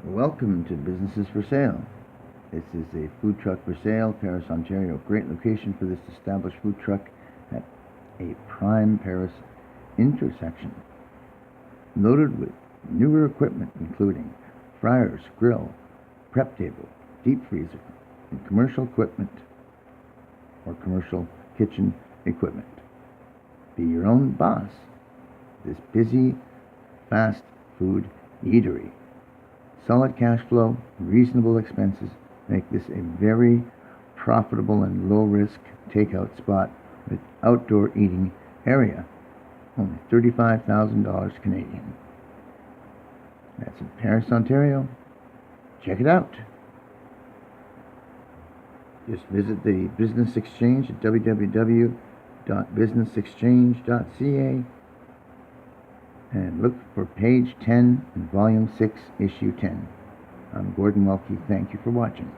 Welcome to Businesses for Sale. This is a food truck for sale, Paris, Ontario. Great location for this established food truck at a prime Paris intersection. Loaded with newer equipment including fryers, grill, prep table, deep freezer, and commercial equipment or commercial kitchen equipment. Be your own boss. This busy, fast food eatery. Solid cash flow, reasonable expenses make this a very profitable and low-risk takeout spot with outdoor eating area. Only $35,000 Canadian. That's in Paris, Ontario. Check it out. Just visit the Business Exchange at www.businessexchange.ca and look for page 10 in volume 6, issue 10. I'm Gordon Welke. Thank you for watching.